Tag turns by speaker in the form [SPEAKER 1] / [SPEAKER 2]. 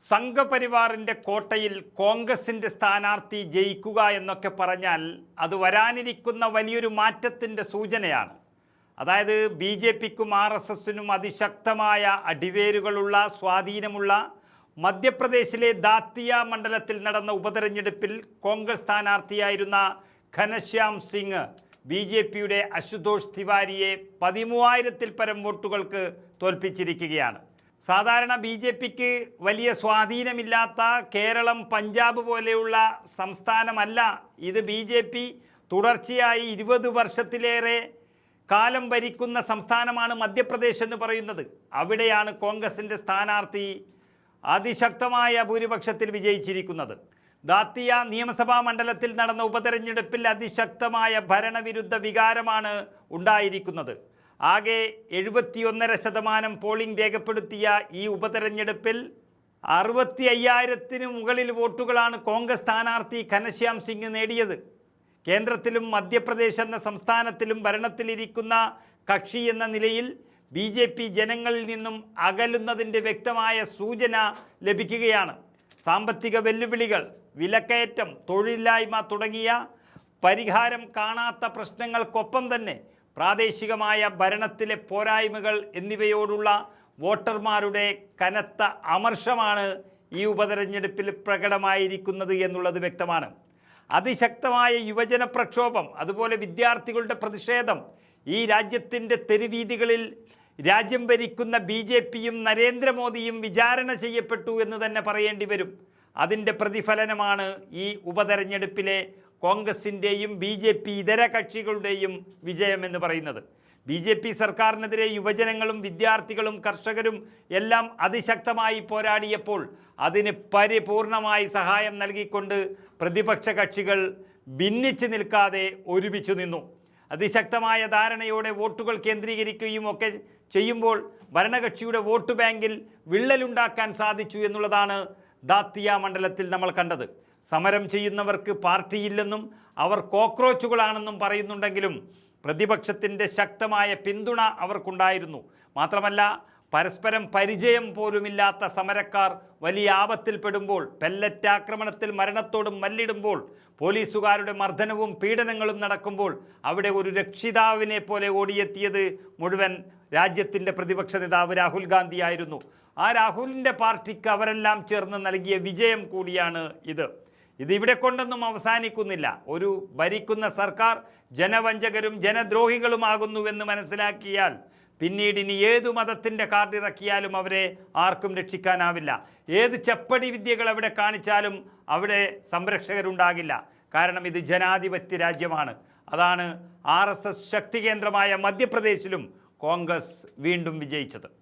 [SPEAKER 1] സംഘപരിവാറിൻ്റെ കോട്ടയിൽ കോൺഗ്രസിൻ്റെ സ്ഥാനാർത്ഥി ജയിക്കുക എന്നൊക്കെ പറഞ്ഞാൽ അത് വരാനിരിക്കുന്ന വലിയൊരു മാറ്റത്തിൻ്റെ സൂചനയാണ്. അതായത് ബി ജെ പിക്കും ആർ എസ് എസിനും അതിശക്തമായ അടിവേരുകളുള്ള സ്വാധീനമുള്ള മധ്യപ്രദേശിലെ ദാത്തിയ മണ്ഡലത്തിൽ നടന്ന ഉപതെരഞ്ഞെടുപ്പിൽ കോൺഗ്രസ് സ്ഥാനാർത്ഥിയായിരുന്ന ഘനശ്യാം സിംഗ് ബി ജെ പിയുടെ അശുതോഷ് തിവാരിയെ 13,000-ൽ പരം വോട്ടുകൾക്ക് തോൽപ്പിച്ചിരിക്കുകയാണ്. സാധാരണ ബി ജെ പിക്ക് വലിയ സ്വാധീനമില്ലാത്ത കേരളം, പഞ്ചാബ് പോലെയുള്ള സംസ്ഥാനമല്ല ഇത്. ബി ജെ പി തുടർച്ചയായി 20 വർഷത്തിലേറെ കാലം ഭരിക്കുന്ന സംസ്ഥാനമാണ് മധ്യപ്രദേശ് എന്ന് പറയുന്നത്. അവിടെയാണ് കോൺഗ്രസിൻ്റെ സ്ഥാനാർത്ഥി അതിശക്തമായ ഭൂരിപക്ഷത്തിൽ വിജയിച്ചിരിക്കുന്നത്. ദാത്തിയ നിയമസഭാ മണ്ഡലത്തിൽ നടന്ന ഉപതെരഞ്ഞെടുപ്പിൽ അതിശക്തമായ ഭരണവിരുദ്ധ വികാരമാണ് ഉണ്ടായിരിക്കുന്നത്. ആകെ 71% പോളിംഗ് രേഖപ്പെടുത്തിയ ഈ ഉപതെരഞ്ഞെടുപ്പിൽ 65,000-ന് മുകളിൽ വോട്ടുകളാണ് കോൺഗ്രസ് സ്ഥാനാർത്ഥി ഘനശ്യാം സിംഗ് നേടിയത്. കേന്ദ്രത്തിലും മധ്യപ്രദേശ് എന്ന സംസ്ഥാനത്തിലും ഭരണത്തിലിരിക്കുന്ന കക്ഷി എന്ന നിലയിൽ ബി ജെ പി ജനങ്ങളിൽ നിന്നും അകലുന്നതിൻ്റെ വ്യക്തമായ സൂചന ലഭിക്കുകയാണ്. സാമ്പത്തിക വെല്ലുവിളികൾ, വിലക്കയറ്റം, തൊഴിലില്ലായ്മ തുടങ്ങിയ പരിഹാരം കാണാത്ത പ്രശ്നങ്ങൾക്കൊപ്പം തന്നെ പ്രാദേശികമായ ഭരണത്തിലെ പോരായ്മകൾ എന്നിവയോടുള്ള വോട്ടർമാരുടെ കനത്ത അമർഷമാണ് ഈ ഉപതെരഞ്ഞെടുപ്പിൽ പ്രകടമായിരിക്കുന്നത് എന്നുള്ളത് വ്യക്തമാണ്. അതിശക്തമായ യുവജന പ്രക്ഷോഭം, അതുപോലെ വിദ്യാർത്ഥികളുടെ പ്രതിഷേധം ഈ രാജ്യത്തിൻ്റെ തെരുവീതികളിൽ രാജ്യം ഭരിക്കുന്ന ബി ജെ പിയും നരേന്ദ്രമോദിയും വിചാരണ ചെയ്യപ്പെട്ടു എന്ന് തന്നെ പറയേണ്ടി വരും. അതിൻ്റെ പ്രതിഫലനമാണ് ഈ ഉപതെരഞ്ഞെടുപ്പിലെ കോൺഗ്രസിൻ്റെയും ബി ജെ പി ഇതര കക്ഷികളുടെയും വിജയം എന്ന് പറയുന്നത്. ബി ജെ പി സർക്കാരിനെതിരെ യുവജനങ്ങളും വിദ്യാർത്ഥികളും കർഷകരും എല്ലാം അതിശക്തമായി പോരാടിയപ്പോൾ അതിന് പരിപൂർണമായി സഹായം നൽകിക്കൊണ്ട് പ്രതിപക്ഷ കക്ഷികൾ ഭിന്നിച്ച് നിൽക്കാതെ ഒരുമിച്ചു നിന്നു. അതിശക്തമായ ധാരണയോടെ വോട്ടുകൾ കേന്ദ്രീകരിക്കുകയും ഒക്കെ ചെയ്യുമ്പോൾ ഭരണകക്ഷിയുടെ വോട്ട് ബാങ്കിൽ വിള്ളലുണ്ടാക്കാൻ സാധിച്ചു എന്നുള്ളതാണ് ദാത്തിയ മണ്ഡലത്തിൽ നമ്മൾ കണ്ടത്. സമരം ചെയ്യുന്നവർക്ക് പാർട്ടിയില്ലെന്നും അവർ കോക്രോച്ചുകളാണെന്നും പറയുന്നുണ്ടെങ്കിലും പ്രതിപക്ഷത്തിൻ്റെ ശക്തമായ പിന്തുണ അവർക്കുണ്ടായിരുന്നു. മാത്രമല്ല, പരസ്പരം പരിചയം പോലുമില്ലാത്ത സമരക്കാർ വലിയ ആപത്തിൽപ്പെടുമ്പോൾ, പെല്ലറ്റ് ആക്രമണത്തിൽ മരണത്തോടും മല്ലിടുമ്പോൾ, പോലീസുകാരുടെ മർദ്ദനവും പീഡനങ്ങളും നടക്കുമ്പോൾ അവിടെ ഒരു രക്ഷിതാവിനെ പോലെ ഓടിയെത്തിയത് മുഴുവൻ രാജ്യത്തിൻ്റെ പ്രതിപക്ഷ നേതാവ് രാഹുൽ ഗാന്ധി ആയിരുന്നു. ആ രാഹുലിൻ്റെ പാർട്ടിക്ക് അവരെല്ലാം ചേർന്ന് നൽകിയ വിജയം കൂടിയാണ് ഇതിവിടെ കൊണ്ടൊന്നും അവസാനിക്കുന്നില്ല. ഒരു ഭരിക്കുന്ന സർക്കാർ ജനവഞ്ചകരും ജനദ്രോഹികളുമാകുന്നുവെന്ന് മനസ്സിലാക്കിയാൽ പിന്നീട് ഇനി ഏതു മതത്തിൻ്റെ കാർഡിറക്കിയാലും അവരെ ആർക്കും രക്ഷിക്കാനാവില്ല. ഏത് ചെപ്പടി വിദ്യകൾ അവിടെ കാണിച്ചാലും അവിടെ സംരക്ഷകരുണ്ടാകില്ല. കാരണം ഇത് ജനാധിപത്യ രാജ്യമാണ്. അതാണ് RSS ശക്തി കേന്ദ്രമായ മധ്യപ്രദേശിലും കോൺഗ്രസ് വീണ്ടും വിജയിച്ചത്.